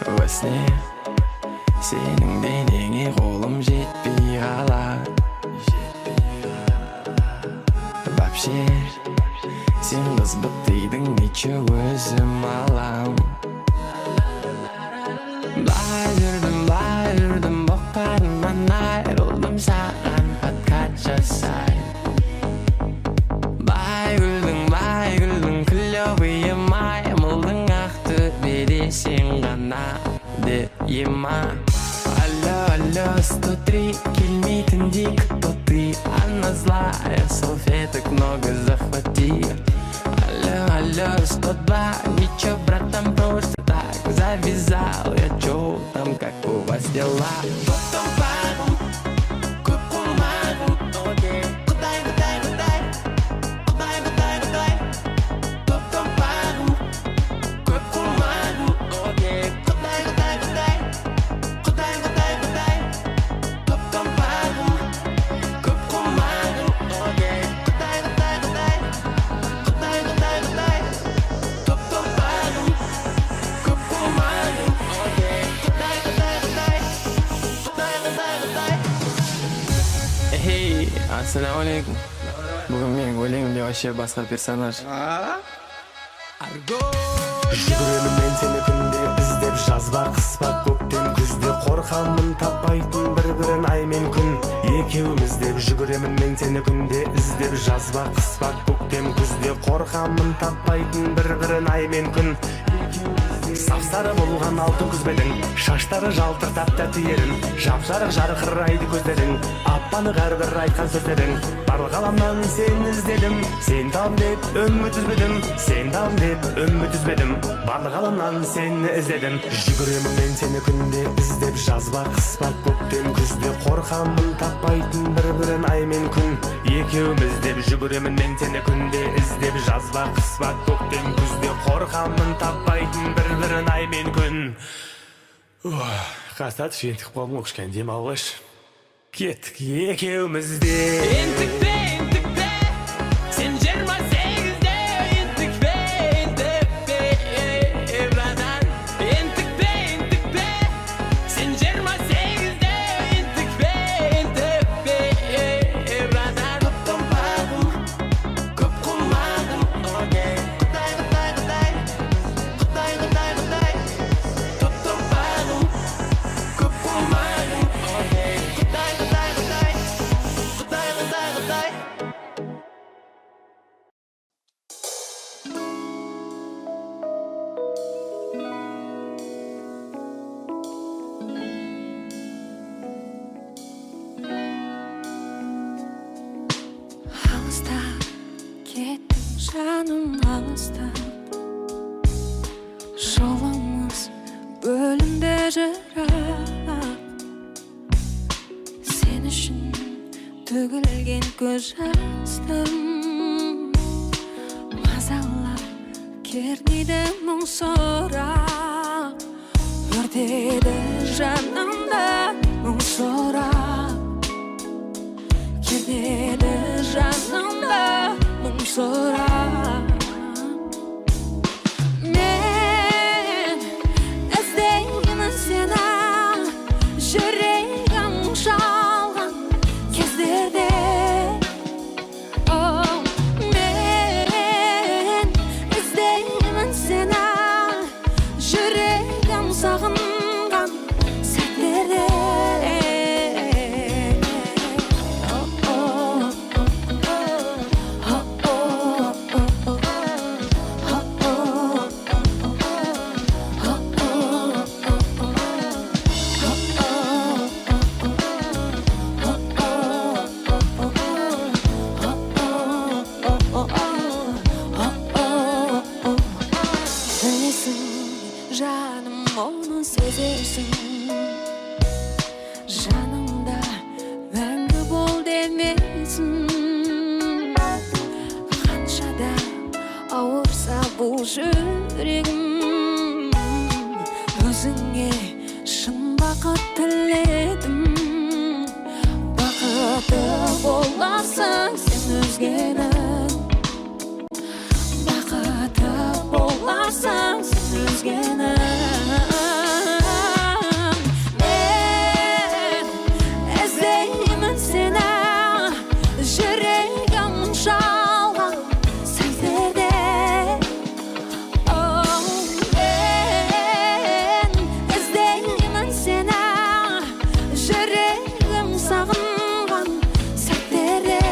Во сне senin denene kolum жетпей қалар. Вообще сен қызбық дейдің, нече өзім алам. Былай жүрдім боқтарымнан айрылдым, саған подкат жасайын. Бай күлдің, клёвый маймылдың, Ақтөбеде сен ғана ема. Алло, 103, келмейтіндей, кто ты? Она злая, салфеток много захвати. Алло, 102, ничего, братан, просто так завязал. Я чё там, как у вас дела? Потом пару, купу мару, окей. Кудай. Потом пару, купу мару, окей. Кудай. Потом пару, купу мару, окей. Кудай. Потом пару, купу мару, окей. Кудай. Эй, ассаламу алейкум. Бүгін менің өлеңімде вообще басқа персонаж. Жүгіремін мен сені күнде іздеп, жазба қыспа көктем күзде, қорқамын таппайтын бір-бірін ай мен күн. Екеуміз деп жүгіремін мен сені күнде іздеп, жазба қыспа көктем күзде, қорқамын таппайтын бір-бірін ай мен күн. Сап-сары болған алтын күзбедің, шаштары жалтыр тәп-тәтті ерін, жап-жарық жарқырайды көздерің, аппанық әрбір айтқан сөздерің. Барлық ғаламнан сені іздедім, сен там деп үміт үзбедім, барлық ғаламнан сені іздедім. Жүгіремін мен сені күнде іздеп, жазба қыспа көктем күзде, қорқамын таппайтын бір-бірін ай мен күн. Екеуміз деп жүгіремін мен сені күнде іздеп, жазба қыспа көктем күзде, қорқамын таппайтын бір-бірін ай мен күн. Қастат жентік болмын, кішкене демалғыш. Кеттік екеуміз де. Ентікпе, сен 28-де. Ентікпе, братан. Ентікпе, сен 28-де. Ентікпе, братан. Топтым бағым, көп құлмағым, окей. Құдай. Топтым бағым, көп құлмағым, окей. Құдай. Алыста кеттің жаным, алыста жолымыз бөлінді жырақ. Сен үшін төгілген көз жастым, мазалап кернейді мұң сорақ, өртеді жанымда мұң сорақ, кернейді жанымда мұң сорақ. Мен іздеймін сені, жүрегім жалған кездерде. Мен іздеймін сені, жүрегім сағынған сәттерде. Жаным, оны сезерсің, жанымда мәңгі бол демесін. Қаншада ауырса бұл жүрегім, өзіңе шын бақыт тіледім. Бақытты боларсың сен өзгенің, бақытты боларсың сен өзгенің. Мен іздеймін сені жүрегім шалған сәлдерде. Мен іздеймін сені жүрегім сағынған сәттерде.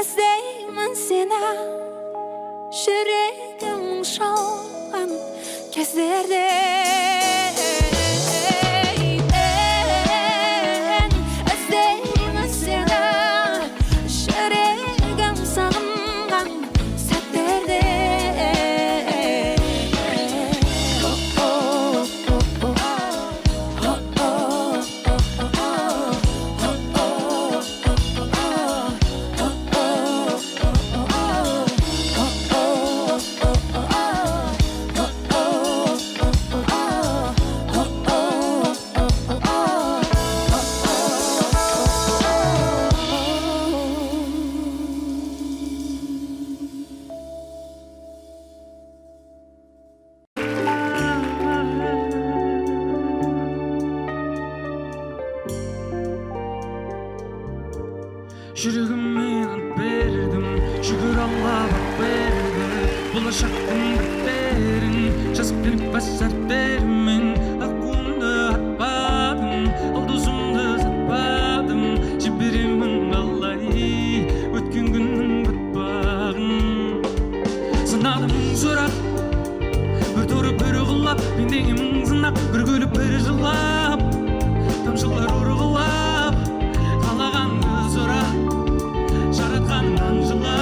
Іздеймін сені жүрегім шалған кездерде. Іздеймін сені жүрегім сағынған сәттерде. Жүрегіме ат бердім, шүкір Алла бақ берді. Болашақтың біттерін жазып беріп бас сәрттермен. Аққуымды атпадым, алдызымды сатпадым. Жіберемін қалай өткен күннің батпағын. Санадым сұрақ, бір торы бір ұғылап, пендеге мың сынақ, бір күліп бір жылап, тамшылар ұрғылап, қалағанды сұра, жаратқаннан жыла,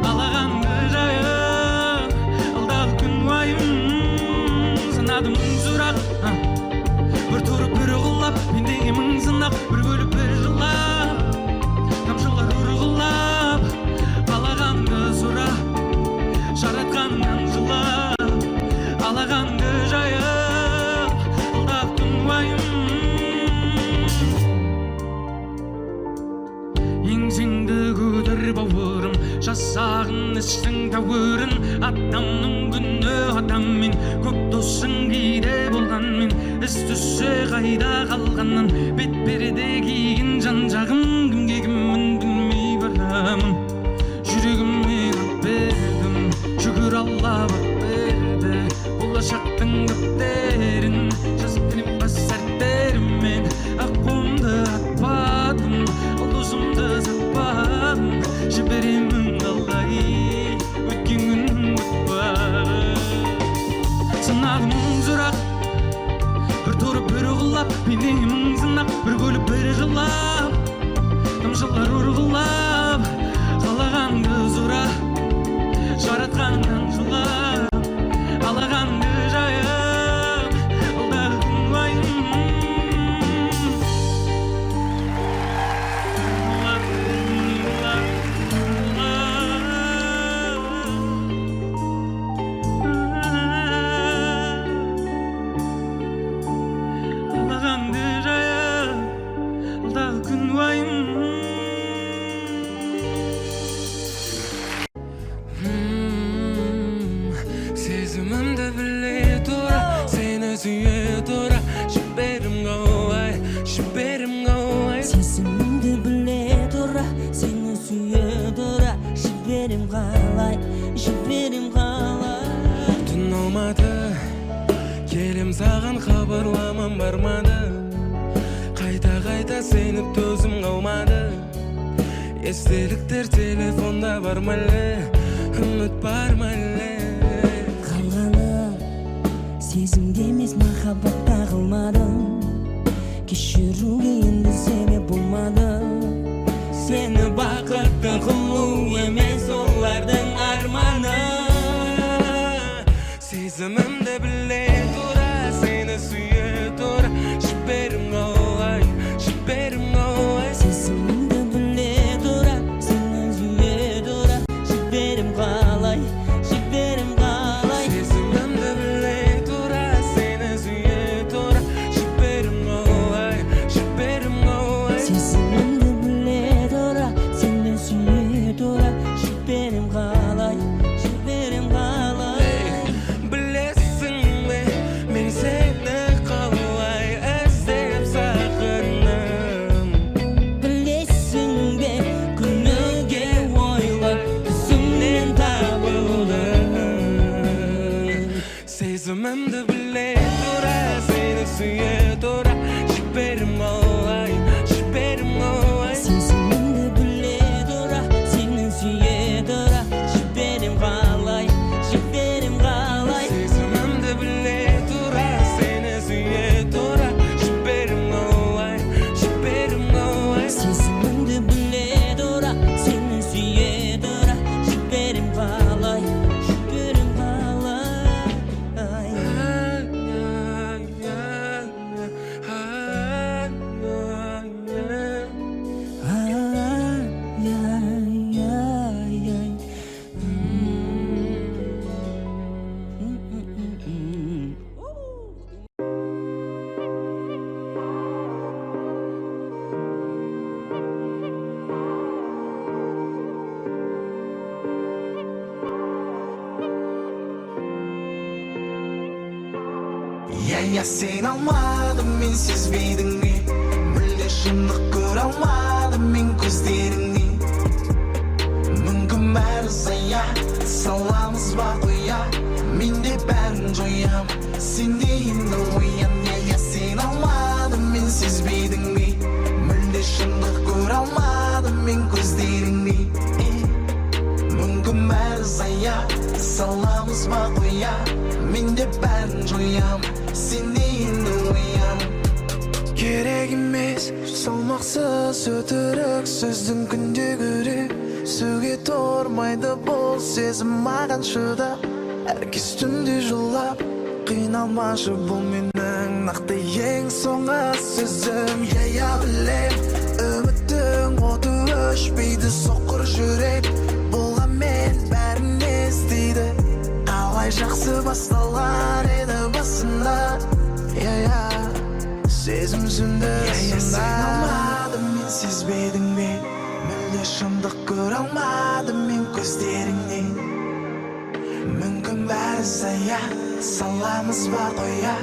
алағанды жайып, алдағы күн уайым. Санадым мың сұрақ, бір торы бір ұғылап, пендеге мың сынақ, бір күліп бір жылап, тамшылар ұрғылап, қалағанды сұра, жаратқаннан жыла, алағанды жайып, алдағы күн уайым. Еңсеңді көтер бауырым, жасағын істің тәуірін. Атамның күні атаммен, көп досың кейде болғанмен, іс түссе қайда қалғаннан, бет береде киген жан жағым, кімге кіммін білмей барамын. Жүрегіме ат бердім, шүкір Алла бақ берді. Болашақтың көптерін жазып беріп бас сәрттермен. Аққуымды атпадым, алдызымды сатпадым. Жіберемін қалай өткен күннің батпағын. Санадым мың сұрақ, бір торы бір ұғылап, пендеге мың сынақ, бір күліп бір жылап, тамшылар ұрғылап, қалағанды сұра, жаратқаннан жыла, алағанды жайып, алдағы күн уайым. Алағанды жайып, алдағы күн уайым. Сезімімді біле тұра, сені сүйе тұра, жіберім қалай, жіберім қалай. Сезімімді біле тұра, сені сүйе тұра, жіберем қалай, жіберем қалай. Түн алмады, келем саған хабарламам бармады. Қайта сеніп төзім қалмады. Естеліктер телефонда бар мәлі, үміт бар мәлі. Қалғаны сезімде емес махаббатта қалмадым. кешіруге енді себеп болмады. Сені бақытты қылу емес олардың арманы. Сезімімді біле тұра, сені сүйе тұра, жіберім қалай, жіберім қалай. Сезімімді біле тұра, сені сүйе тұра, жіберім қалай, жіберім қалай. Сезімімді біле тұра, сені сүйе тұра, жіберім қалай, жіберім қалай. Сезімімді біле тұра, сені сүйе тұра, жіберім қалай, жіберім қалай. Білесің бе, мен сені қалай іздеп сағындым. Білесің бе, күніге ойлап түсімнен табылдым. Сезімімді біле тұра, сені сүйе тұра, жіберім қалай, жіберім қалай. Сезімімді біле тұра, сені сүйе тұра, жіберім қалай, жіберім қалай. Сезімімді біле тұра, сені сүйе тұра, жіберім қалай, жіберім қалай. Сезімімді біле тұра, сені сүйе тұра, жіберім қалай, жіберім қалай. Я сен алмадым, мен сезбейдің бе, мүлде шындық көре алмадым мен көздеріңнен. Мүмкін бәрі зая, саламыз ба қоя, мен де бәрін жоям, сен де енді оян. Я сен алмадым, мен сезбейдің бе, мүлде шындық көре алмадым мен көздеріңнен. Мүмкін бәрі зая, саламыз ба қоя, мен де бәрін жоям, сен де енді оян. Керек емес салмақсыз өтірік сөздің күнде көрек, сөге тұрмайды бұл сезім маған шыдап. Әркез түнде жылап, қиналмашы бұл менің нақты ең соңғы сөзім. Я білем, үміттің оты өшпейді, соқыр жүрек болғанмен бәрін естиді. Қалай жақсы басталар еді басында, сезім сүнді сында. Сен алмадым, мен сезбедің бе, мүлде шындық көре алмадым мен көздеріңнен. Мүмкін бәрі зая, саламыз ба қоя,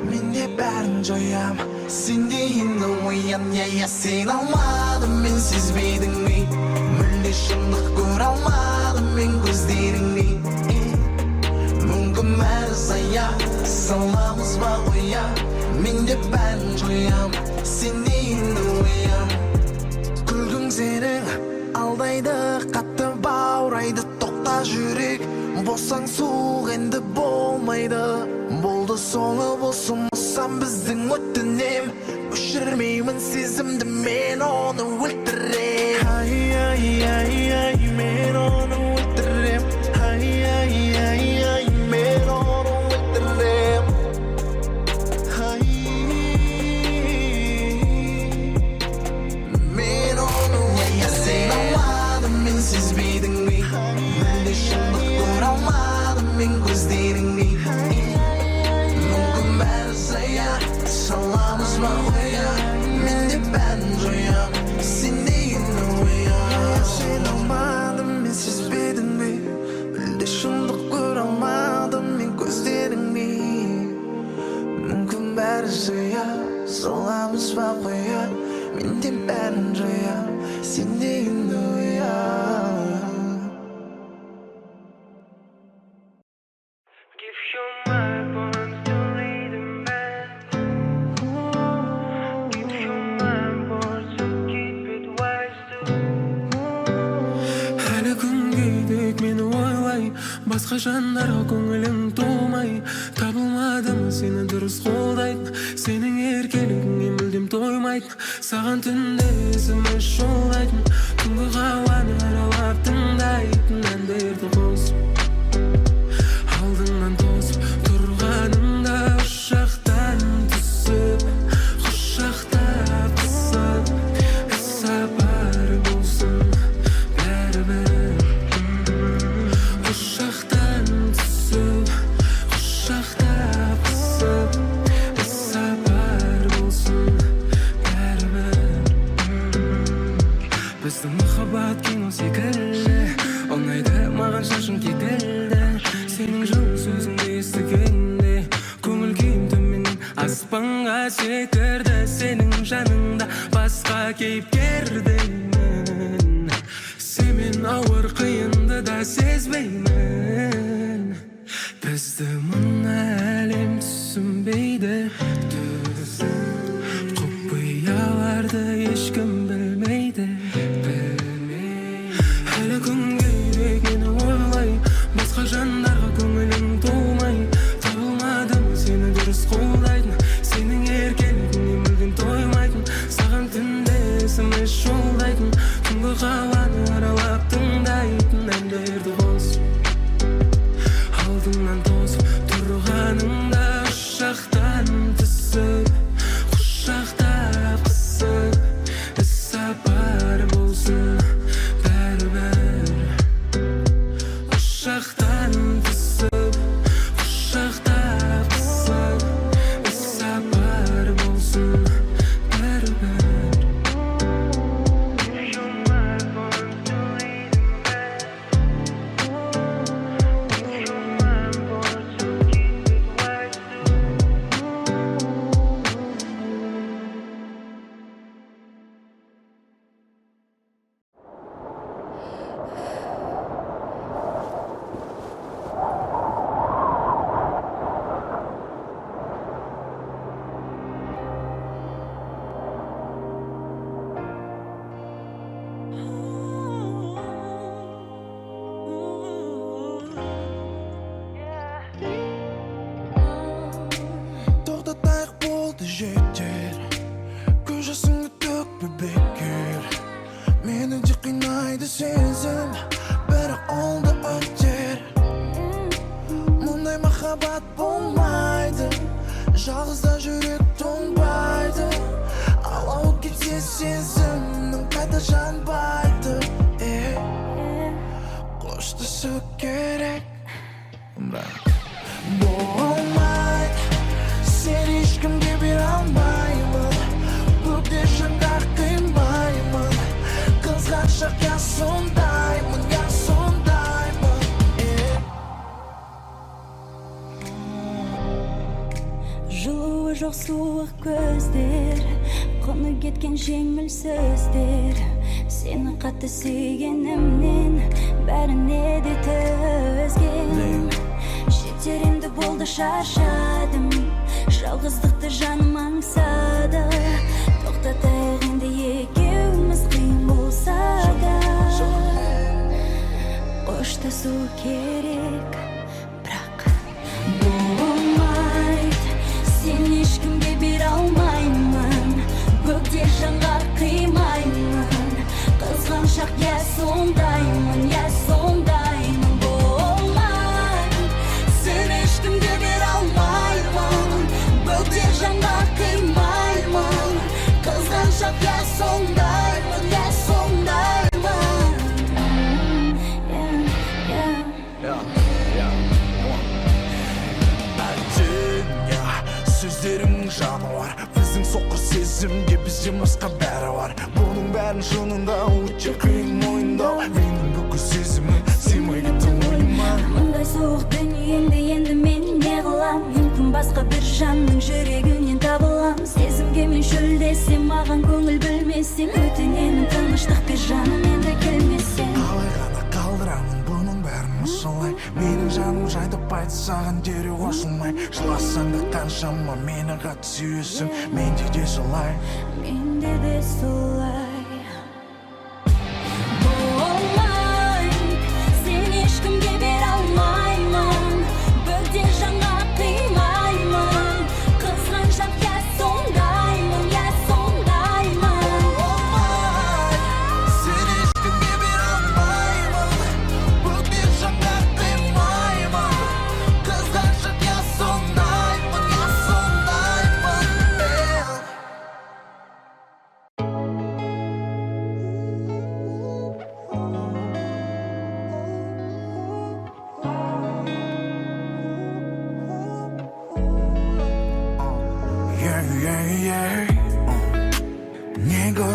мен де бәрін жоям, сен де енді оян. Сен алмадым, мен сезбедің бе, мүлде шындық көре алмадым мен көздеріңнен. Мүмкін бәрі зая, саламыз ба қоя, мен де бәрін жоям, сен де енді оян. Күлгің сенің алдайды, қатты баурайды, тоқта жүрек, болсаң суық енді болмайды. Болды соңы болсын болсам біздің өтінем, өшірмеймін сезімді, мен оны өлтірем. Мен оны өлтірем. Мен оны өлтірем. Мен оны өлтірем. Сен алмадым, мен сезбейдің бе, мүлде шындық көре алмадым мен көздеріңнен. Мүмкін бәрі зая, саламыз ба қоя, мен де бәрін жоям, сен де енді оян. Сен алмадым, мен сезбедің бе, мүлде шындық көре алмадым мен көздеріңнен. Мүмкін бәрі зая, саламыз ба қоя, мен де бәрін жоям, сен де енді оян. Әлі күнге дек мені ойлай, басқа жандарға көңілім толмай, табылмадым сені дұрыс қолдайтын, сенің еркелігіңе мүлдем болмайды. Саған түнде есіме жолдайтын, түнгі қауаны аралап тыңдайтын әндерді қосып, алдыңнан тосып тұрғанымда ұшақтан түсіп, құшақтап қысып, іссапар болсын бәрібір. Құшақтан түсіп, құшақтап қысып, іссапар болсын бәрібір. Біздің махаббат кино секілді, ұнайды маған шашың кекілді. Сенің жылы сөзіңді естігенде көңіл күйім төменнен аспанға секірді. Сенің жаныңда басқа кейіпкердеймін, сенмен ауыр қиынды да сезбеймін. Бізді мына әлем түсінбейді, құпияларды ешкім білмейді. Әлі күнге керек мені ойлай, басқа жандарға көңілің толмай. Табылмады ма сені дұрыс қолдайтын, сенің еркелігіңе мүлдем тоймайтын. Саған түнде есіме жолдайтын, түнгі қаланы аралап тыңдайтын әндерді қосып, алдыңнан тосып тұрғанымда ұшақтан түсіп, құшақтап қысып, іссапар болсын бәрібір. Құшақтан түсіп, құшақтап қысып, іссапар болсын бәрібір. Тоқтатайық болды жетер, көз жасыңды төкпе бекер. Мені де қинайды сезім, бірақ ол да өтер. Мұндай махаббат болмайды, жалғызда жүрек тоңбайды. Алауы кетсе сезімнің қайта жанбайды. Қоштасу керек, бірақ болмайды. Сен ешкімге бере алмаймын, көкте жанға қимаймын. Қызғаншақ я сондаймын, я сондаймын. Жылуы жоқ суық көздер, құны кеткен жеңіл сөздер. Сені қатты сүйгенімнен бәріне де төзгем. Жетер енді болды, шаршадым, жалғыздықты жаным аңсады. Тоқтатайық енді екеуміз қиын болса да, қоштасу керек, бірақ болмайды. Сен ешкімге бере алмаймын, көкте жанға қимаймын. Қызғаншақ я сондаймын, я сондаймын. Болмайды. Сен ешкімге бере алмаймын, көкте жанға қимаймын. Қызғаншақ я сондаймын, я сондаймын. Сөздерімнің жаны бар, біздің соқыр сезімге бізден басқа бәрі бар. Бұның бәрін шынында өте қиын мойындау, менің бүкіл сезімім сыймай кетті ойыма. Мұндай суық дүниеңде енді мен не қылам? Мүмкін басқа бір жанның жүрегінен табылам. Сезімге мен шөлдесем, маған көңіл бөлмесең, өтінемін тыныштық бер жаным, енді келмесең. Қалай ғана қалдырамын бұның бәрін осылай. Менің жаным жайдып айтты саған дереу қосылмай. Жыласаң да қаншама мені қатты сүйесің, менде де солай, менде де солай.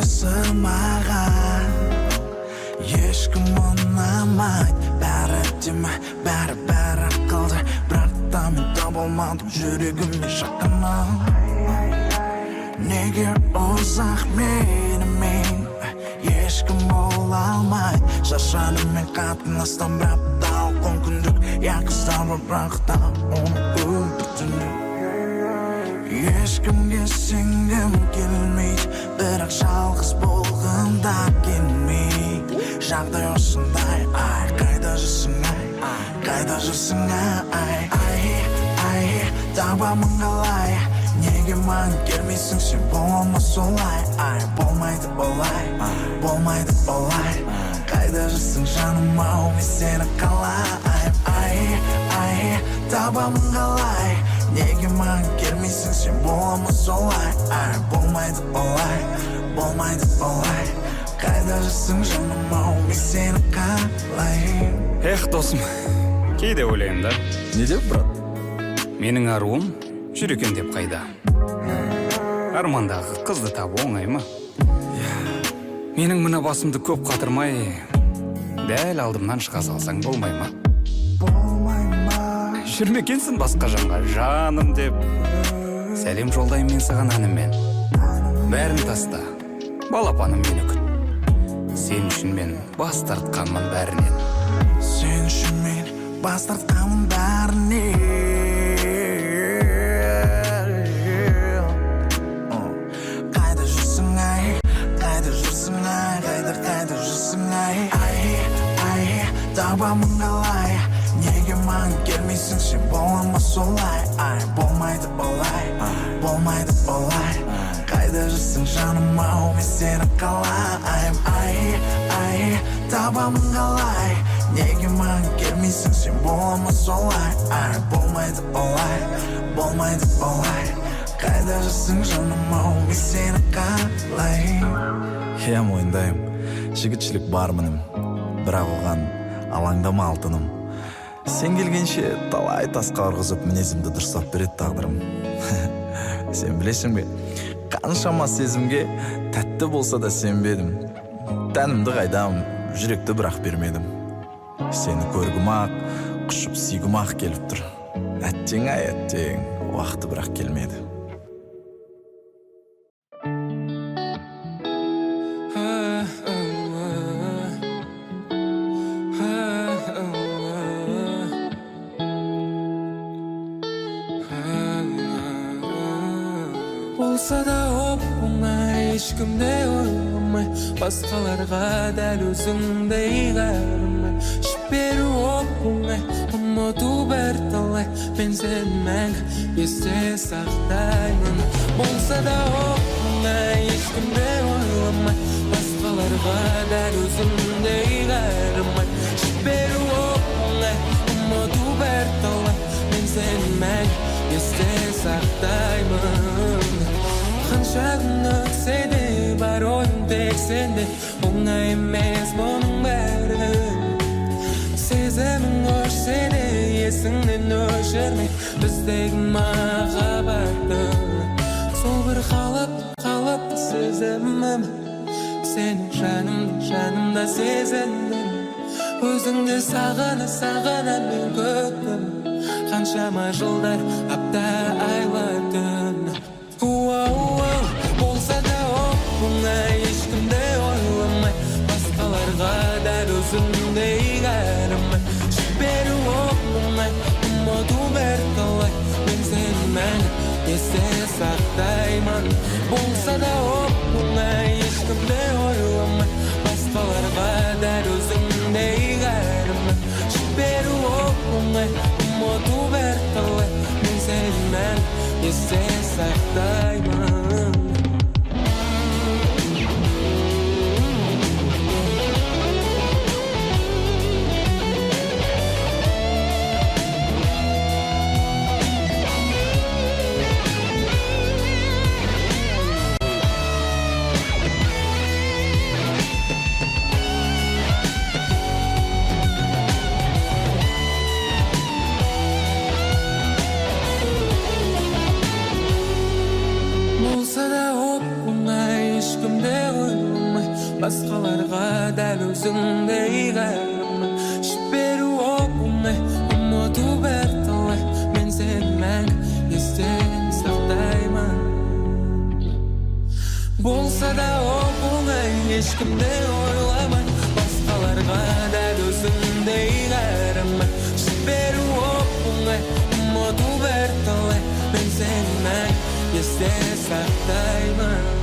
осы маған ешкім ұнамайды бәрі демі бәрі қалды бірақ та мен таба алмадым жүрегіме жақынын неге ұзақ менімен ешкім бола алмайды шаршадым мен қатынастан бір апта он күндік қыздар бар бірақ та оны өлтірдім ешкімге сенгім келмейді бірақ жалғыз болғанда келмейді жағдай осындай қайда жүрсің ай табамын қалай неге маған келмейсің сен бола ма солай болмайды олай қайда жүрсің жаным ау мен сені қалаймын ай табамын қалай неге маған келмейсің сен бола ма солай болмайды олай қайда жүрсің жаным ау мен сені қалаймын Эх, досым, кейде ойлаймын да. Не деп, брат? Менің аруым жүр екен деп қайда. Армандағы қызды табу оңай ма? Менің мына басымды көп қатырмай, дәл алдымнан шыға салсаң болмай ма? Жүрмекенсің басқа жанға жаным деп. Сәлем жолдаймын мен саған әніммен. Бәрін таста, балапаным мені күт. Сен үшін мен бас тартқанмын бәрінен. Сен үшін мен бас тартқанмын бәрінен. Қайда жүрсің ай табамын қалай неге маған келмейсің сен бола ма солай болмайды олай қайда жүрсің жаным ау мен сені қалаймын ай табамын қалай неге маған келмейсің сен бола ма солай болмайды олай қайда жүрсің жаным ау мен сені қалаймын Иә, мойындаймын, жігітшілік бар мінім, бірақ оған алаңдама алтыным. Сен келгенше талай тасқа ұрғызып мінезімді дұрыстап береді тағдырым. Сен білесің бе, қаншама сезімге тәтті болса да сенбедім. Тәнімді қайдам, жүректі бірақ бермедім. Сені көргім ақ, құшып сүйгім ақ келіп тұр. Әттең, уақыты бірақ келмеді. Болса да оп-оңай ешкімде ойламай басқаларға дәл өзіңдей қарамай жіберу оп-оңай ұмыту бірталай мен сені мәңгі есте сақтаймын болса да оп-оңай ешкімде ойламай басқаларға дәл өзіңдей қарамай жіберу оп-оңай ұмыту бірталай мен сені мәңгі есте сақтаймын қанша күн өтсе де бар ойым тек сенде оңай емес бұның бәрі сезімің өшсе де есіңнен өшірмей біздегі махаббатты сол бір қалыпты сезімім сенің жанымда сезіндім өзіңді сағына мен көттім қаншама жылдар апта айлардың болса да оп-оңай ешкімде ойламай басқаларға дәл өзіңдей қарамай жіберу оп-оңай ұмыту бірталай мен сені мәңгі есте сақтаймын болса да оп-оңай ешкімде ойламай басқаларға дәл өзіңдей қарамай жіберу оп-оңай ұмыту бірталай мен сені мәңгі есте сақтаймын басқаларға дәл өзіңдей қайырымын жіберу оңай ұмыту бірталай мен сені мәңгі есте сақтаймын болса да оңай ешкімді ойламай басқаларға дәл өзіңдей қайырымын жіберу оңай ұмыту бірталай мен сені мәңгі есте сақтаймын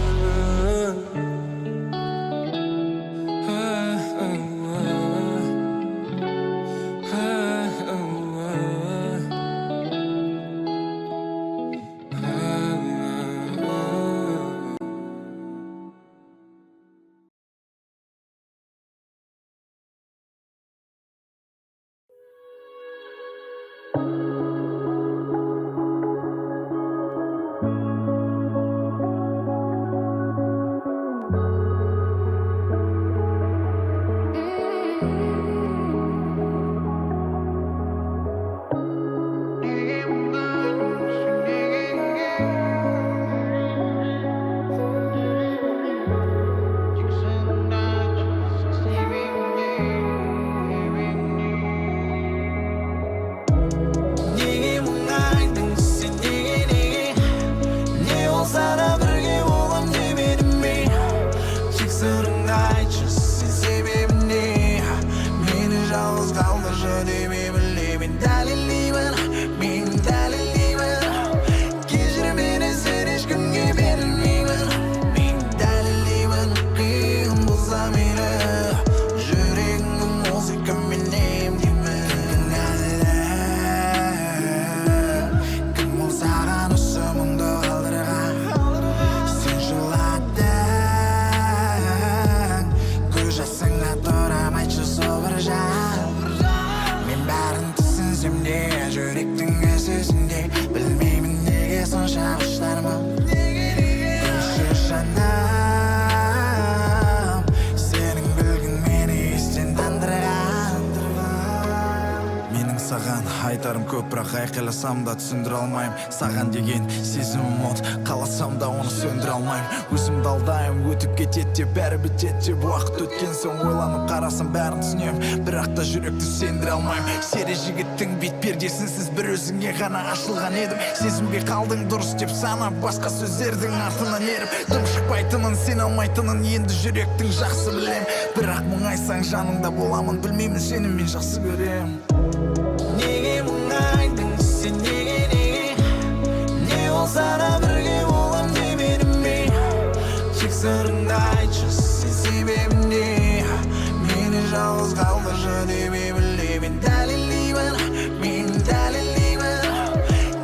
айтарым көп бірақ айқайласам да түсіндіре алмаймын саған деген сезімім от қаласам да оны сөндіре алмаймын өзімді алдаймын өтіп кетеді деп бәрі бітеді деп уақыт өткен соң ойланып қарасам бәрін түсінемін бірақ та жүректі сендіре алмаймын сері жігіттің бет пердесінсіз бір өзіңе ғана ашылған едім сезімге қалдың дұрыс деп санап басқа сөздердің артынан еріп дым шықпайтынын сене алмайтынын енді жүректің жақсы білем бірақ мұңайсаң жаныңда боламын білмеймін сені мен жақсы көрем неге мұңайдың сен неге не болса да бірге болам деп едім мен тек сырыңды айтшы сен себебін не мені жалғыз қалдыршы деп білемін дәлелдеймін мен дәлелдеймін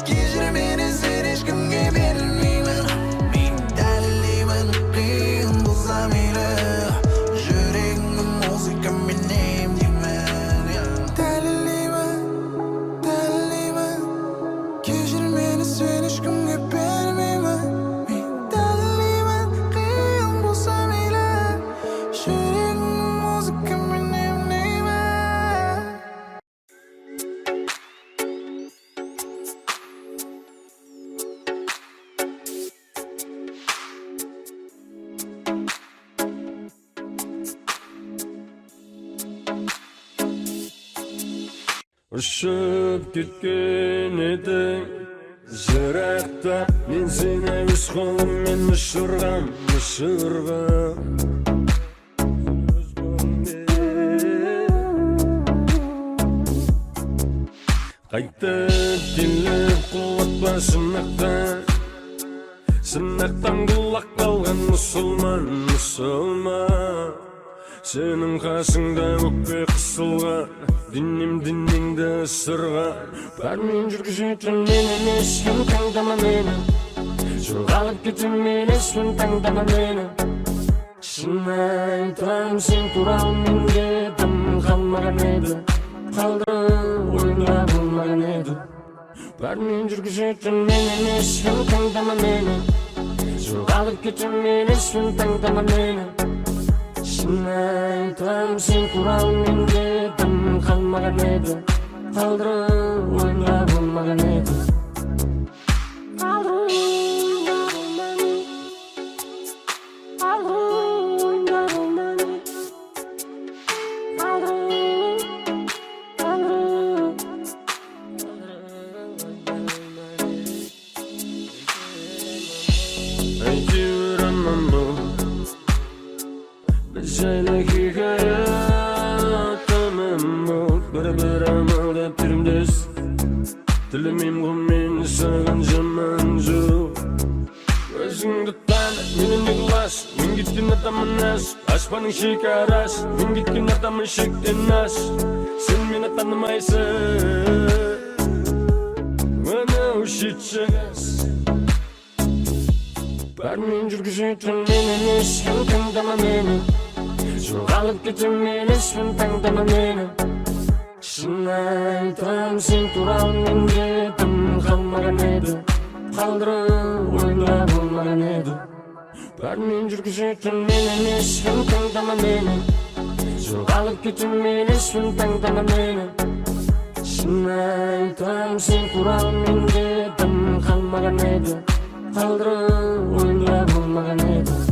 кешір мені сен ешкімге берілмеймін мен дәлелдеймін қиын болса мейлі жүрегіңді музыкамен емдеймін дәлелдеймін кешір мені сен ешкімге бермеймін мен дәлелдеймін қиын болса мейлі жүрегімді музыкамен емдеймін ұшып кеткен едің жырақта мен сені өз қолыммен ұшырғам қайта келіп құлатпа сынақтан құлақ қалған мұсылман сенің қасыңда өкпе қысылған дінеңді ысырған бәрмен жүргізетін мен емес ем таңдама мені жоғалып кетем емеспін таңдама мені шын айтамын сен туралы менде дым қалмаған еді қалдырып ойымда болмаған еді бәрмен жүргізетін мен емес ем таңдама мені жоғалып кетем емеспін таңдама мені шын айтамын сен туралы менде дым қалмаған еді қалдырып ойымда болмаған еді ойымда болмаған Bizceyle hikaye tamam bol bir amalda pirimdes Dilimim gümmin sağın jamancı Özüngді tani, менен не класс Мен кеткен адамын аз Аспаның шекарас Мен кеткен адамын шектен аз Сен мені танымайсың Анау шетшігіз Бәрмен жүргізетін мен емес Сен тыңдама мені Жоғалып кетем емеспін таңдама мені Шын айтам сен туралы менде тым қалмаған еді Қалдырып ойлап болмаған еді Бәрмен жүргізетін мен емес Сен тыңдама мені Жоғалып кетем емеспін таңдама мені Шын айтам сен туралы менде тым қалмаған еді Қалдырып ойлап болмаған еді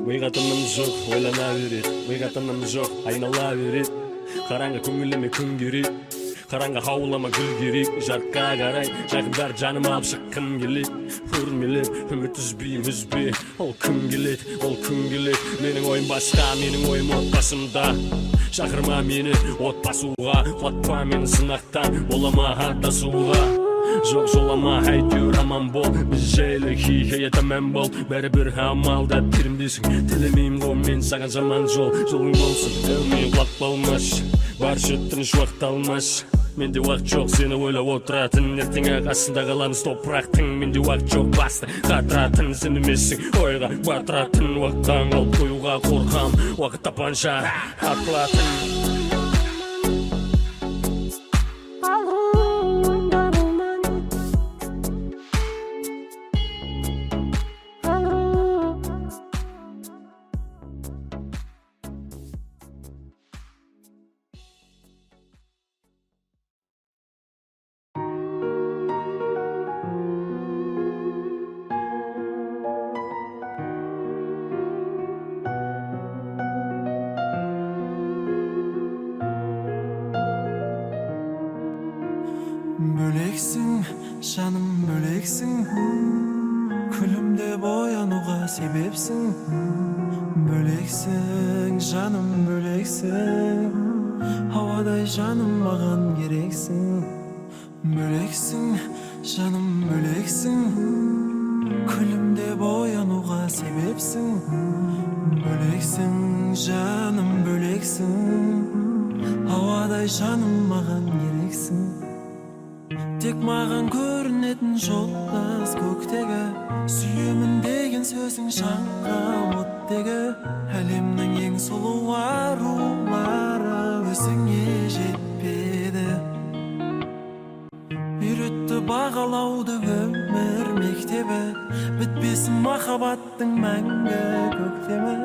Миға тыным жоқ, ойлана береді Миға тыным жоқ, айнала береді Қараңғы көңіліме күн керек Қараңғы хаулама гүл керек Жарыққа қарай жақындар жаным алып шыққым келеді Көрмелеп үміт үзбе Ол күн келеді Менің ойым басқа, менің ойым отбасымда Шақырма мені отбасуға Құлатпа мені сынақтан Болама аттасуға Жоқ жолама әйтеуір аман бол Біз жайлы хикая тамам бол Бәрібір амалда тірімдесің Тілемеймін ғой мен саған жаман Жолың болсын Мен құлатпа алмаш Баршы тыныш уақыт алмаш Менде уақыт жоқ сені ойлап отыратын Ертең қасында қаламыз топырақтың Менде уақыт жоқ басты қатыратын Сен емессің ойға батыратын Уақыттан қалып қоюға қорқам Уақыт тапқанша атылатын Бөлексің, жаным бөлексің Күлімде боянуға себепсің Бөлексің, жаным бөлексің Ауадай жаным маған керексің Бөлексің, жаным бөлексің Күлімде боянуға себепсің Бөлексің, жаным бөлексің Ауадай жаным маған керексің Тек маған көрінетін жолдас көктегі Сүйемін деген сөзің шаңқам оттегі Әлемнің ең сұлу арулары өзіңе жетпеді Үйретті бағалауды өмір мектебі Бітпесін махаббаттың мәңгі көктемі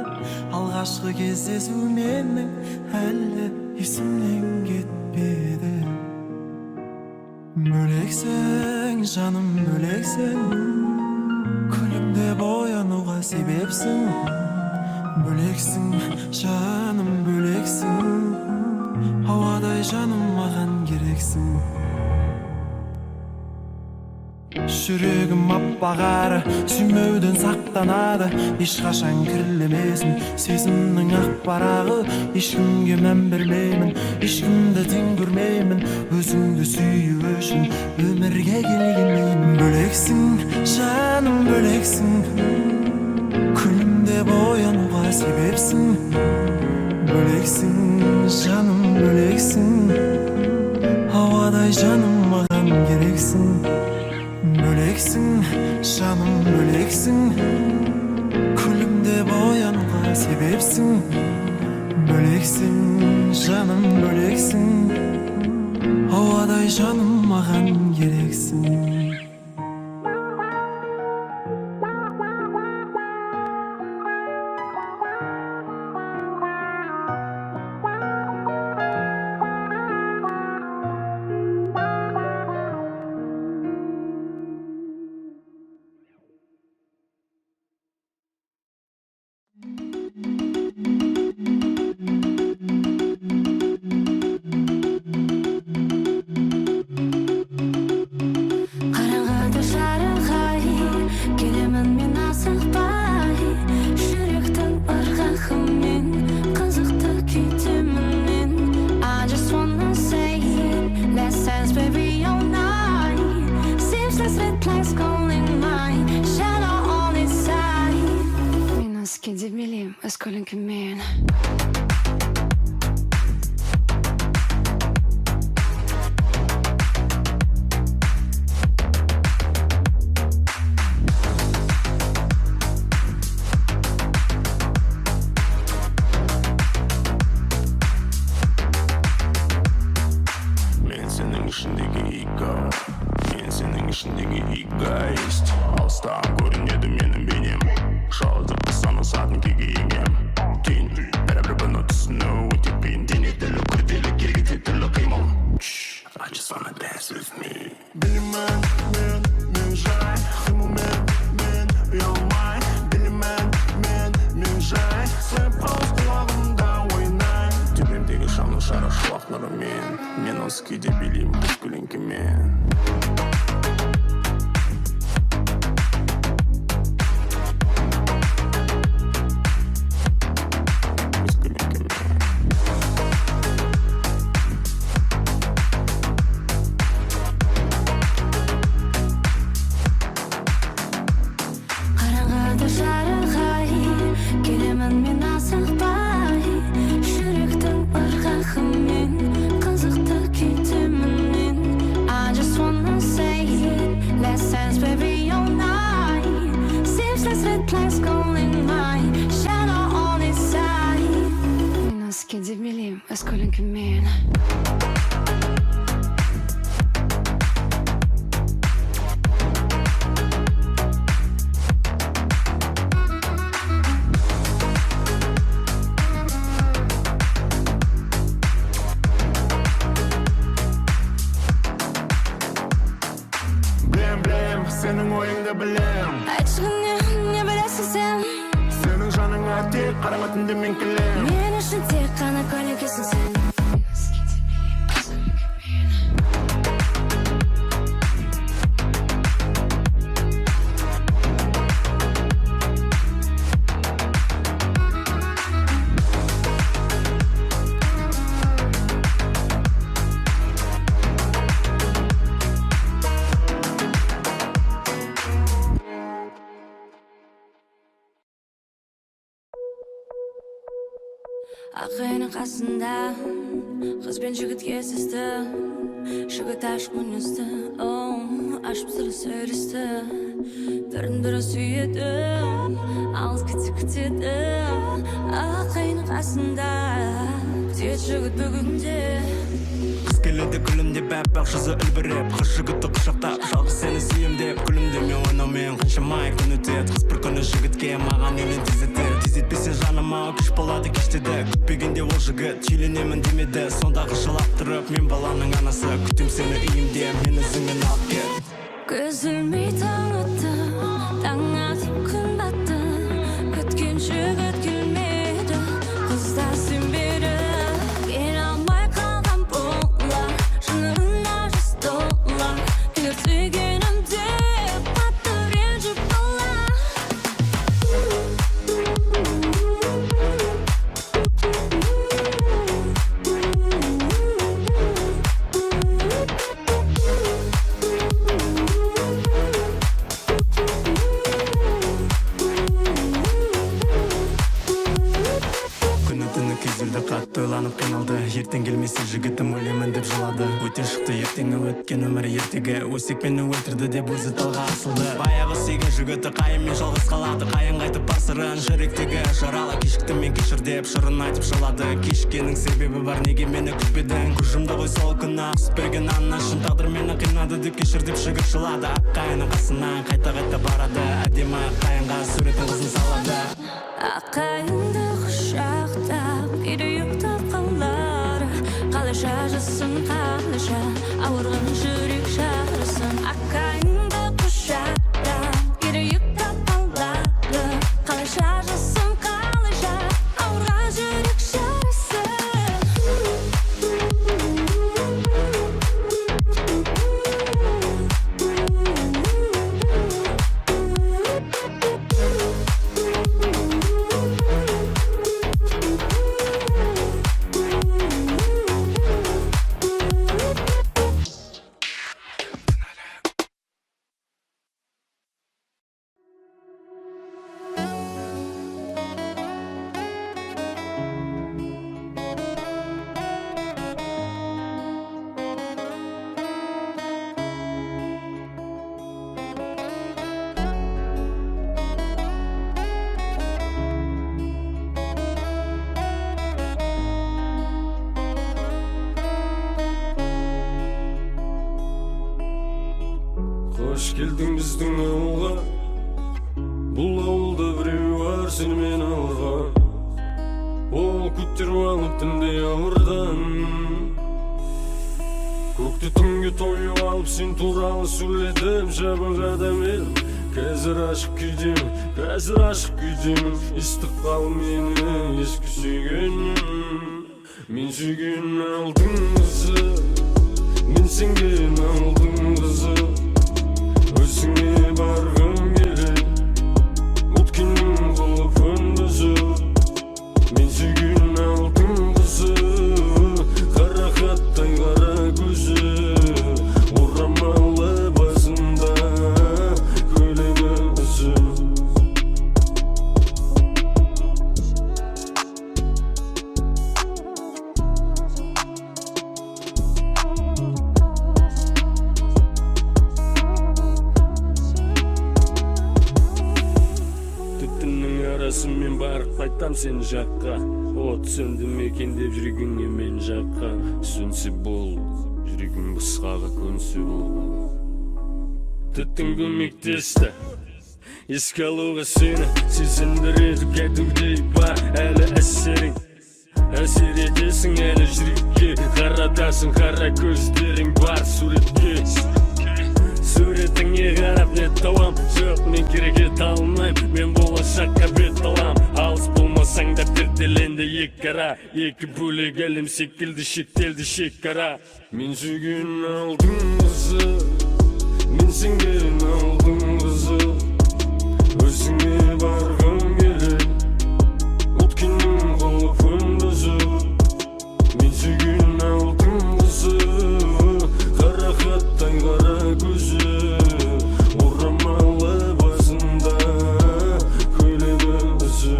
Алғашқы кездесу менің әлі есімнен кетпеді Бөлексің, жаным бөлексің Күлімде боянуға себепсің Бөлексің, жаным бөлексің Ауадай жаным маған керексің Жүрегім аппағары сүймеуден сақтанады Ешқашан кірлемесін сезімнің ақ парағы Ешкімге мән бермеймін, ешкімді тең көрмеймін Өзіңді сүю үшін өмірге келгенмеймін Бөлексің, жаным бөлексің Күлімде боянуға себепсің Бөлексің, жаным бөлексің Ауадай жаным маған керексің Бөлексің, жаным бөлексің Күлімде боянуға себепсің Бөлексің, жаным бөлексің Ауадай жаным маған керексің Носки деп билем, өз көліңкімен. Мен сенің ішіндегі иго, мен сенің ішіндегі эгоист. Алыстан көрінеді менің бейнем, жалғыздықты санасатын кегейгем. Кейін бәрібір бұны түсіну өте қиын. Дене тілі күрделі, керекте түрлі қимыл. I just wanna dance with me. Білемін, мен жай, қимылмен, мен ұялмай. Білемін, мен жай, сәп қауыз құлағымда ойнай. Төбемдегі шамның шары шуақтарымен, мен осы күйде билеймін өз көлеңкемен. Қараңғыда жарығай, келемін мен асықпай. Жүректің ырғағымен, қызықты кетемін мен. I just wanna say it, let's dance baby all night. Seamless red lights calling my shadow on its side. Носки деп билем, өз көліңкімен. Білем, сенің ойыңды білем. Айтшы не білесің сен? Сенің жаныңа тек қараңғы түнде мен келем. Мен үшін тек қана көлеңкесің сен. Ағайынның қасында қыз бен жігіт кездесті. Жігіт ашық мінезді, ашып сыры сөйлесті. Бірін-бірі сүйеді, алыс кетсе күтеді. Ағайынның қасында күтеді жігіт бүгінде. Қыз келеді күлімдеп, әппақ жүзі үлбіреп. Қыз жігітті құшақтап, жалғыз сені сүйем деп. Күлімдеме ойнаумен қаншамай күн өтеді. Қыз бір күні жігітке маған елен тездетті. Тездетпесе жаныма күш болады кештеді. Күтпегенде ол жігіт түйленемін демеді. Сондағы жылап тұрып, мен баланың анасы. Күтем сені үйімде, мен өзіңмен алып кет. Көз ілмей таң атты, таң атып күн батты. Күткен жігіт келмеді, қызда сенбеді. Келе алмай қалған болар, жанарына жас толар. Келер сүйгенімде қатты ренжіп қалар. Қатты ойланып қиналды, ертең келмесе жігітім өлемін деп жылады. Өтен шықты ертеңі, өткен өмірі ертегі. Өсек мені өлтірді деп өзі талға асылды. Баяғы сүйген жігіті қайынмен жалғыз қалады. Қайын қайтып бар сырын жүректегі жаралы. Кешікті мен кешір деп шырын айтып жылады. Кешіккенің себебі бар, неге мені күтпедің? Көз жұмды ғой сол күні, құс берген анашын. Тағдыр мені қинады деп кешір деп жігіт жылады. Қайынның қасына қайта барады. Әдемі қайынға суретін қызын салады. Аққайыңды құшақтап, кейде ұйықтап қалар. Қалайша жасын, қалайша ауырған жүрек жарасын. Аққайыңды құшақтап, кейде ұйықтап қалар. Қалайша жасын, қалайша ауырған жүрек жарасын. келдің біздің ауылға. Бұл ауылда біреу бар сенімен ауырған. Ол көтеріп алып түнде ауырдан. Көкті түнге тойып алып сен туралы сөйледім. Жабығада мен қазір ашық күйдемін, қазір ашық күйдемін. Ыстық қал мені ескі сүйгенім. Мен сүйген алдың қызы, мен сенген алдың қызы. Өзіңе барғым келеді, өткеннің қылып өндізі. Мен сүйген алдың қызы, қара хаттай қара көзі. Орамалы басында көйлегі үзі. Түтіннің арасымен барып қайтам сен жаққа. От сөнді мекендеп жүрегіңе мен жаққа. Сөнсе бол, жүрегің басқаға көнсе бол. Түтін көмектесті еске алуға сені, сезіндіреді кәдімгідей бар әлі әсерің. Әсер етесің әлі жүрекке, қарадасың қара көздерің бар суретке. Суретіңе қарап не табам, жоқ мен керек ете алмайм, мен болашаққа бет алам. Алыс болмасаң да перделенді екі ара, екі бөлек әлем секілді шеттелді шекара. Мен сүйген алдың қызы, мен сенген алдың қызы. Өзіңе барғым келеді, өткеннің қылып өндізі. Мен сүйген алдың қызы, қара хаттай қара көзі. Орамалы басында көйлегі үзі.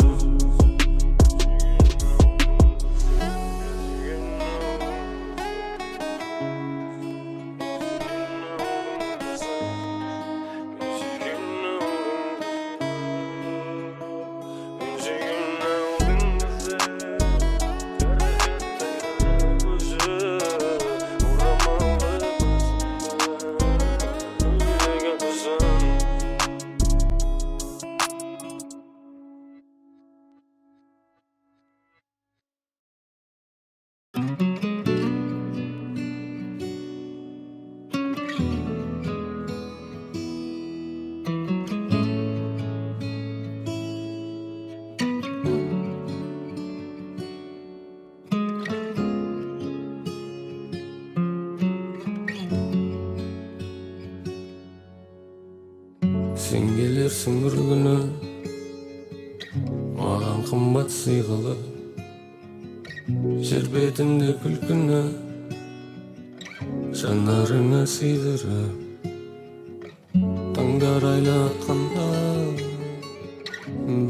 Сен келерсің бір күні, маған қымбат сыйғылы. Жер бетінде күлкіні жанарыңа сыйдырып. Таңдар айлатқанда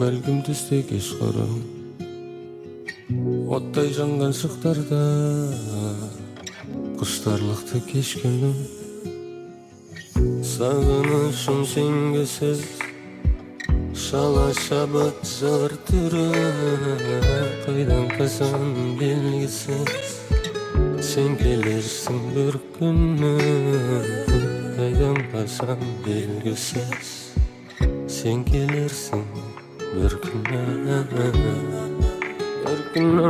бәлкім түсте кешқұрым, оттай жанған шықтарда құштарлықты кешкенім. Сағынышым сенгісіз, шала шабыт жыр түрі. Қайдан қашан белгісіз, сен келерсің бір күні. Қайдан қашан белгісіз, сен келерсің бір күні. Бір күні.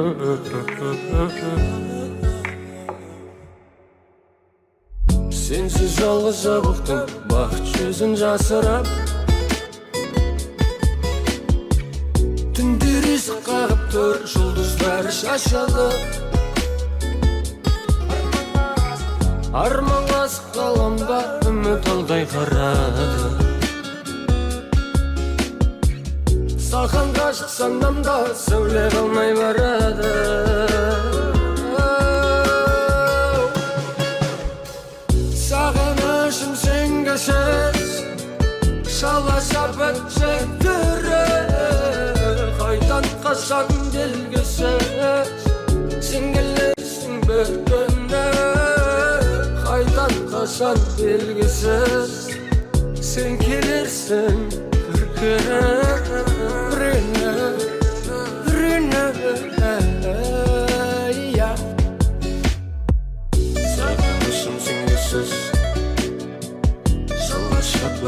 Sensiz жалғыз жабықтым, бақыт жүзін жасырап. Түндер есік қағып тұр, жұлдыздар шашады. Арманғасып қаламда үміт алдай қарады. Саған ғашық санамда сәуле қалмай барады. Сағынышым сенгісіз, шала шабыт жектірі. Қайдан қашан белгісіз, сен келерсің бір күні. Қайдан қашан белгісіз, сен келерсің бір күні. Сағынышым сенгісіз, шала шабыт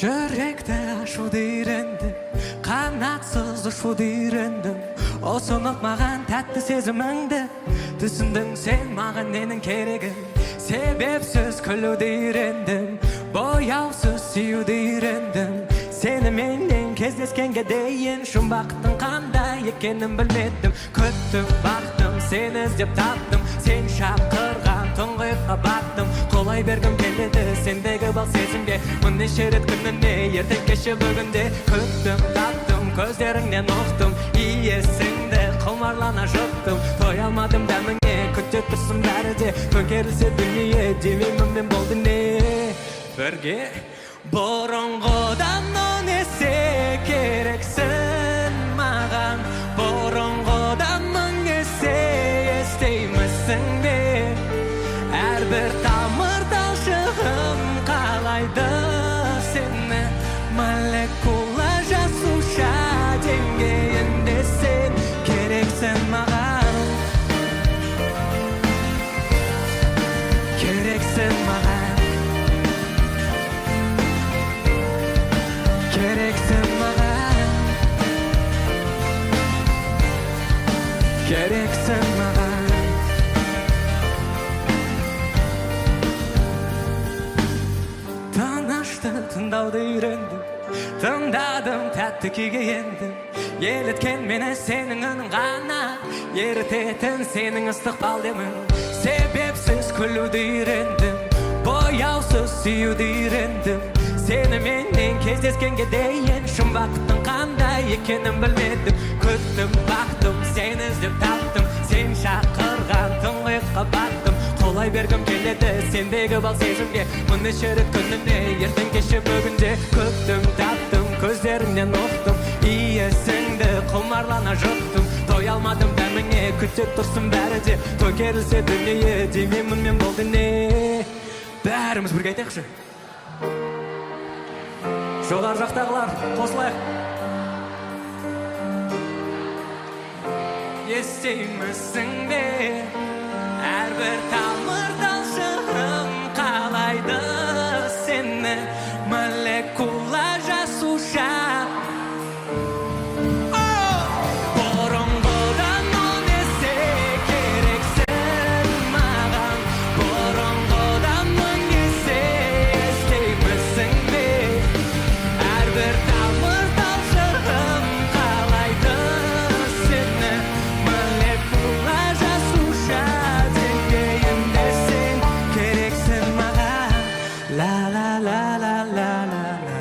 Жүректі ашуды үйрендім, қанатсыз ұшуды үйрендім. Осынып маған тәтті сезіміңді, түсіндің сен маған ненің керегін. Себепсіз күлуді үйрендім, бояусыз сүюді үйрендім. Сені менен кездескенге дейін жұмбақтың қандай екенін білмедім. Күттім, бақтым, сені іздеп таптым, сен шақырған тұңғиыққа баттым. Қолай бергім келеді сендегі бал сезімге, мұннеше рет күніне ертең кеше бүгінде. Күттім, таптым, көздеріңнен ұқтым, иесіңді құмарлана жұттым. Той алмадым дәміңе, күтіп тұрсын бәрі де, төңкерілсе дүние демеймін мен болды не бірге. Бұрынғыдан өнесе керексің маған, бұрынғыдан мың есе естеймісің бе? Әрбір тамыр талшығым қалайды сені, молекула жасуша деңгейінде сен керексің маған, керексің маған. Керексің маған, керексің маған. Тынышты тыңдауды үйрендім, тыңдадым тәтті күйге ендім. Еліткен мені сенің үнің ғана, ерітетін сенің ыстық балдемің. Себепсіз күлуді үйрендім, бояусыз сүюді үйрендім. Сені менен кездескенге дейін жұмбақтың қандай екенін білмедім. Күттім, бақтым, сені іздеп таптым, сен шақырған тұңғиыққа баттым. Қолай бергім келеді сендегі бал сезімге, мұннеше рет күніне ертең кеше бүгінде. Күттім, таптым, көздеріңнен ұқтым, иесіңді құмарлана жұттым. Той алмадым дәміңе, күтіп тұрсын бәрі де, той керілсе дүние демеймін мен болды не. Бәріміз бірге айтайықшы. Жоғар жақтағылар, қосылайық. Естеймісің бе? Әрбір тамыр талшығым қалайды сені, молекула жасуша. Бұрынғыдан өнесе керексің маған, бұрынғыдан мың есе естеймісің бе? Әрбір тамыр талшығым қалайды сені, молекула жасуша деңгейінде сен керексің маған. Ла-ла-ла-ла-ла-ла-ла,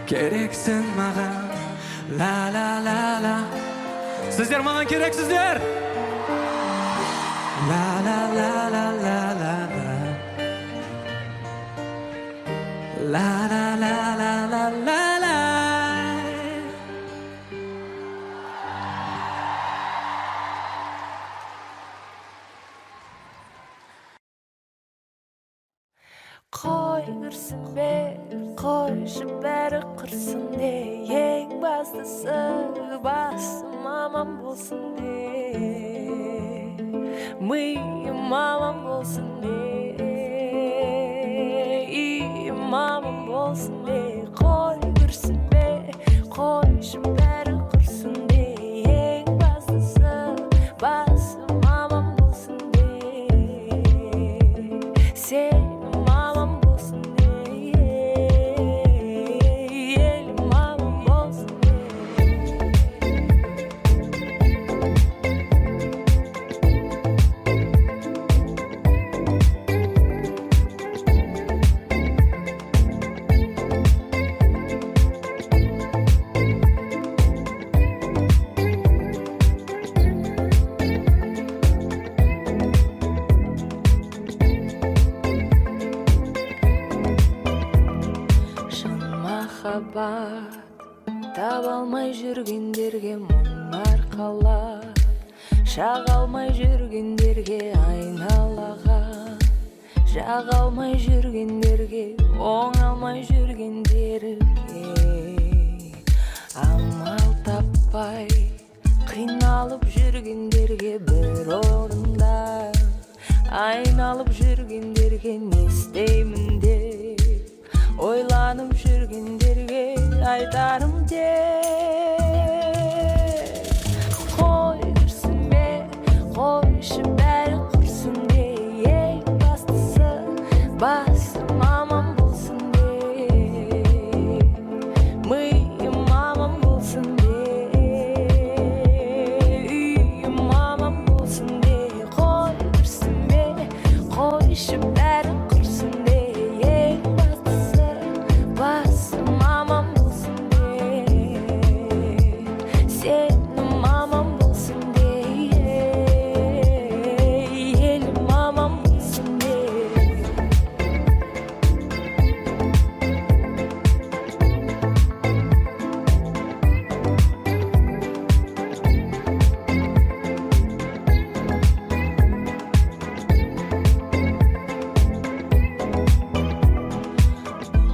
керексің маған. Ла-ла-ла-ла, сіздер маған керексіздер. Ла-ла-ла-ла-ла-ла, ла-ла-ла-ла-ла-ла. Қой кірсін бе, қойшы бәрі қырсын де, ең бастысы басым аман болсын де, миым аман болсын де, иім аман болсын де. Қой кірсін бе, қойшы бәрі қырсын де, ең бастысы басым аман болсын де, сен таба алмай жүргендерге мұң арқалап, шаға алмай жүргендерге айналаға, жаға алмай жүргендерге, оңалмай жүргендерге амал таппай қиналып жүргендерге бір орында, айналып жүргендерге не істеймін деп ойланып жүргендерге айтарым тек қой күрсінбе қойшы бәрі құрсын де ең бастысы басым аман болсын де миым аман болсын де үйім аман болсын де қой күрсінбе қойшы бәрі құрсын де ең бастысы басым аман болсын де сенім аман болсын де елім аман болсын де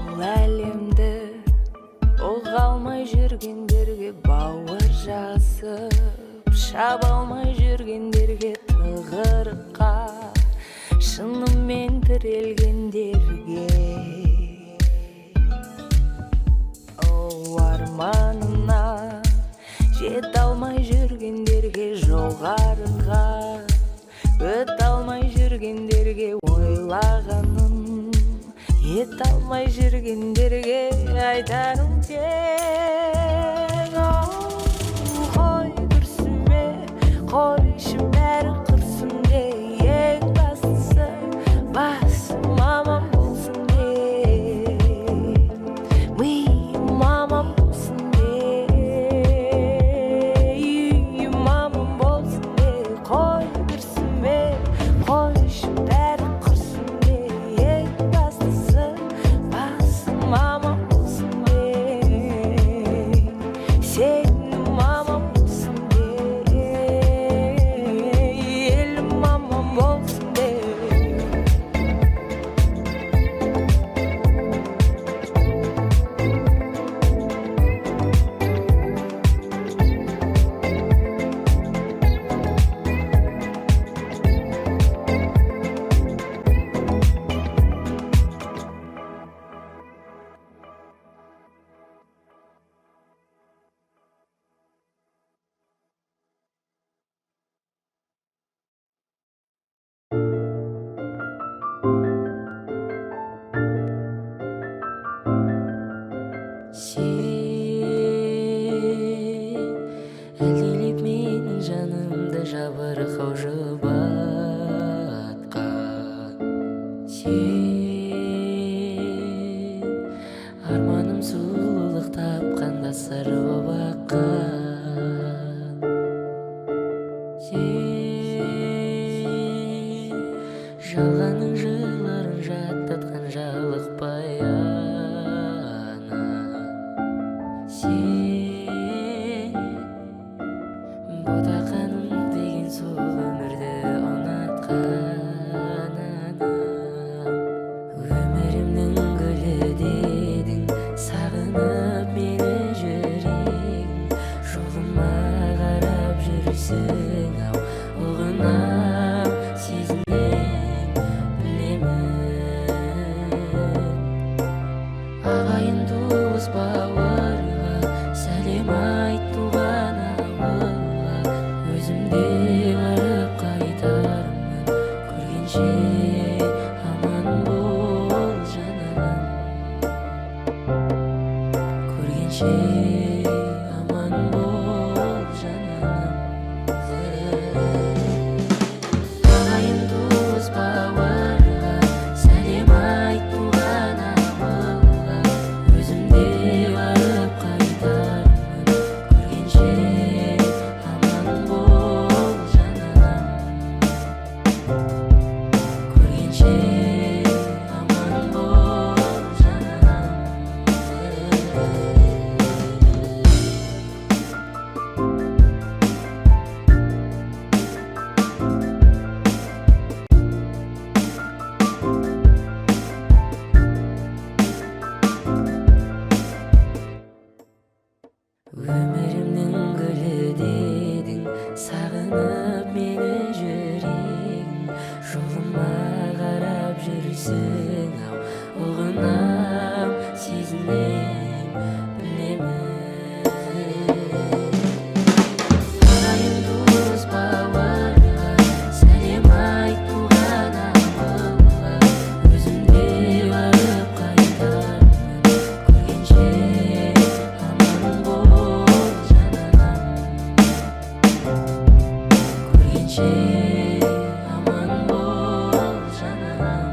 бұл әлемді ұға алмай жүргендерге бауыр жасып шаба алмай жүргендерге тығырыққа шынымен тірелгендерге оу арманына жете алмай жүргендерге жоғарыға өте алмай жүргендерге ойлағанын ете алмай жүргендерге айтарым тек қой күрсінбе қойшы бәрі құрсын де ең бастысы басым аман болсын де миым аман болсын де үйім аман болсын де қой күрсінбе қойшы бәрі құрсын де ең бастысы басым аман болсын де сенім аман болсын де елім аман болсын де әлдилеп менің жанымды жабырқау жұбатқан сен арманым сұлулық тапқанда сыр боп аққан сен жалғанның жырларын жаттатқан жалықпай ана сен ботақаным деген сол өмірді ұнатқан анам өмірімнің гүлі дедің сағынып мені жүрегің жолыма қарап жүрсің ау ұғынам сезінем білемін ағайын туыс бауырға сәлем айт туған ауылға келгенше аман бол жаным.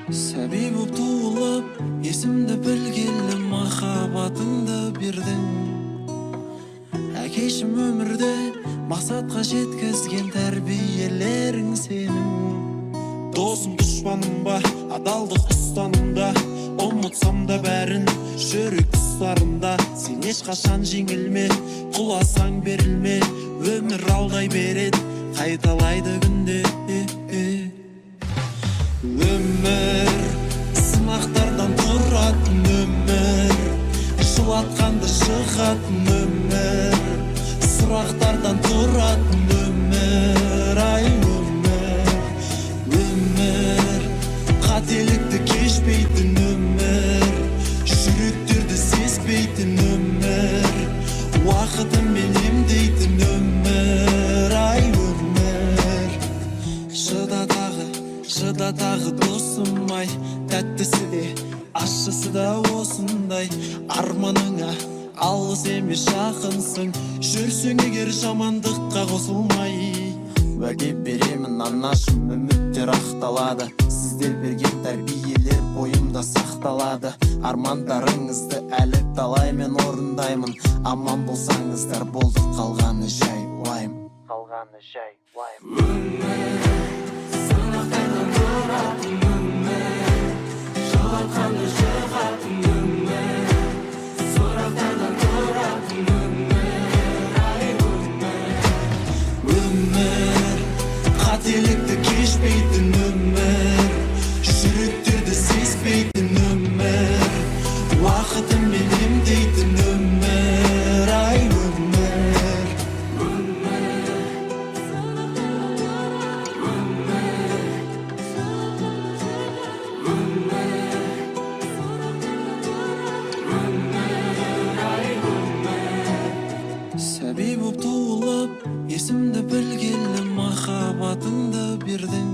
Сәби боп туылып, есімді білгелі махаббатыңды бердің. Әкешім өмірде мақсатқа жеткізген тәрбиелерің сенің. Досым дұшпаным ба, адалдық ұстанымда, ұмытсам да бәрін жүрек тұстарында. Сен ешқашан жеңілме, құласаң берілме, өмір алдай береді, қайталайды күнде. Өмір сынақтардан тұратын өмір, жылатқанды шығатын өмір, сұрақтардан тұратын өмір, ай өмір. Өмір қателікті кешпейтін өмір, жүректерді сезбейтін өмір, уақытымен емдейтін өмір, ай өмір. Шыда тағы досым ай, тәттісі де ащысы да осындай. Арманыңа алыс емес жақынсың, жүрсең егер жамандыққа қосылмай. Уәде беремін анашым, үміттер ақталады, сіздер берген тәрбиелер бойымда сақталады. Армандарыңызды әлі талай мен орындаймын, аман болсаңыздар болды, қалғаны жай уайым. Сынақтардан тұратын өмір, жылатқанды шығатын өмір, сұрақтардан тұратын өмір, ай өмір. Өмір қателікті кешпейтін өмір, жүректерді сезбейтін өмір, уақытымен емдейтін өмір, ай өмір. Сәби боп туылып, есімді білгелі махаббатыңды бердің.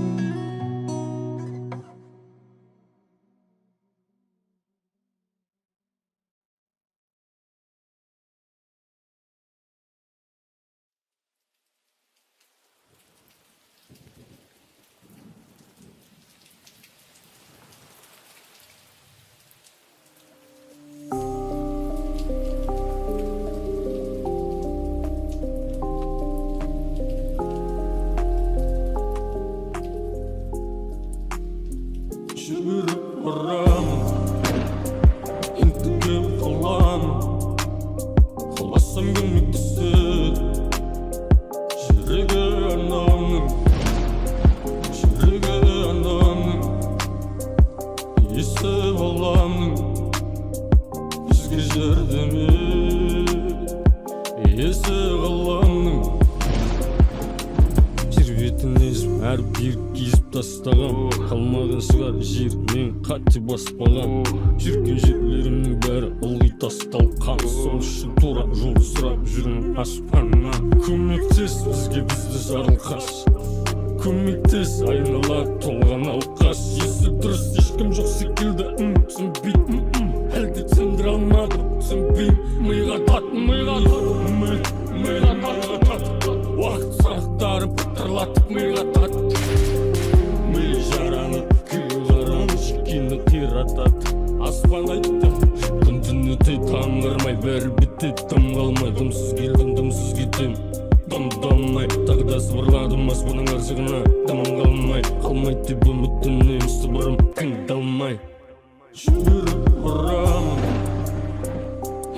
Жүріп барамын, ентігіп қаламын, қаласам көмектесіп. Жүрегі анамның, естіп аламын, бізге жәрдем есі қаламның. Жер бетін езіп, әр бір кезіп тастаған, қалмаған шығар жермен қате баспаған. Жүрген жерлерімнің бәрі ылғи тасталқан, сол үшін тура жол сұрап жүрмін аспаннан. Көмектес бізге, бізді жарылқас, көмектес айнала толған алқас. Есі дұрыс ешкім жоқ секілді, түсінбеймін, әлде түсіндіре алмадым, түсінбеймін. Миға тат, уақыт сұрақтары пытырлатып миға тат. Ми жаранып, күй қараны шекені тиратады. Аспан айтты, күн түн өте таңғырмай, бәрі бітті, дым қалмай. Дымсыз келдім, дымсыз кетем, дым-дамай. Тағы да сыбырладым аспанның аршығына, дымым қалмайды деп үміттенем, сыбырым тыңдалмай. Жүріп барамын,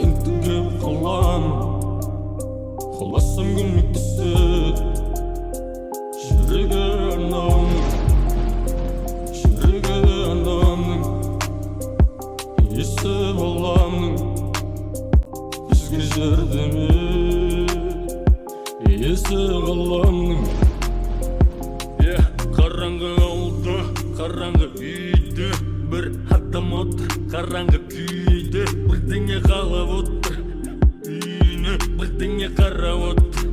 ентігіп қаламын, қаласам көмектесіп. Жүрегі анамның, естіп аламның, бізге жәрдем есі қаламның. Қараңғы ауылда, қараңғы үйде, бір адам отыр, қараңғы күйде. Бірдеңе қалап отыр, үйіне, бірдеңе қарап отыр,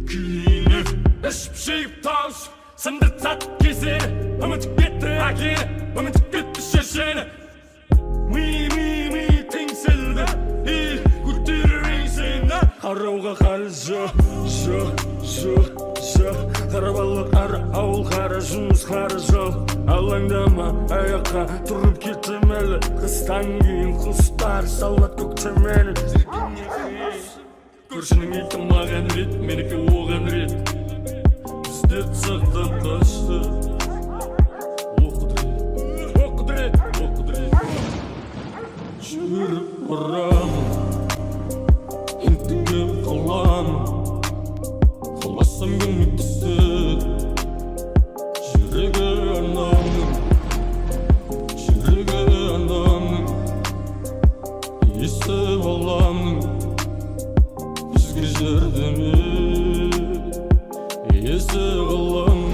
күйіне. Ішіп жейіп таушы, сынды сат кесері, үмітіп кетті әкері, үмітіп кетті шешені. Ми теңселді, көтерер еңсені. Қарауға қал жоқ. Қара балық, ара ауыл, қара жұмыс, қара жол. Алаңдама, аяққа тұрып кеттім әлі. Қыстан кейін құстар салат көктемені. Көршінің иті маған рет, менікі оған рет. Біздер сақтап қашты. Оқыдырет. Жүріп ұрамын, ентіге қаламын. Қалмасам көмектесті, жүрегі анамның, есі баламның, бізге жәрдемі, есі баламның.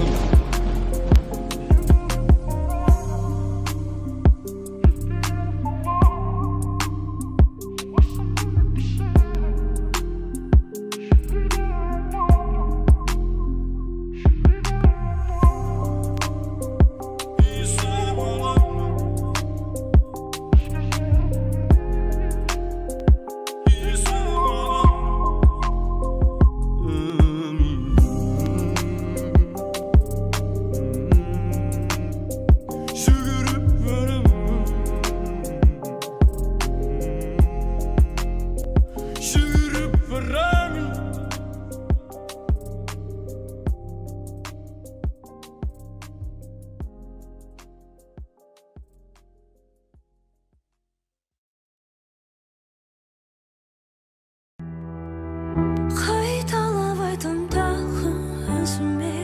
Қайталап айтам тағы өзіме,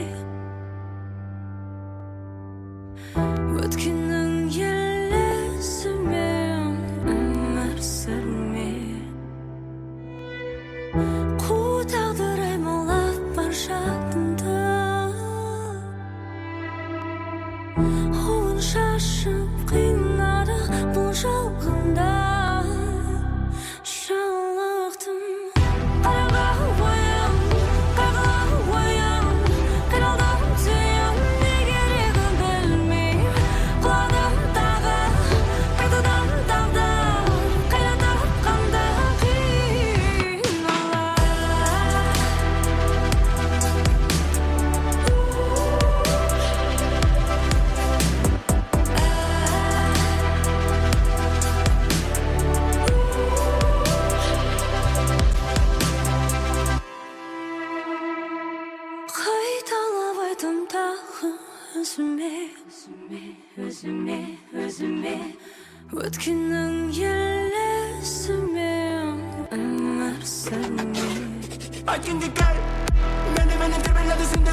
өткеннің елесімен өмір сүрме. Қу тағдыр аймалап бар жатымды, уын шашып қинады бұл жалғанда. Қайталап айтам тағы өзіме, өткеннің елесімен өмір сүрме. Айтқанға кәй, мені тербеледі сенде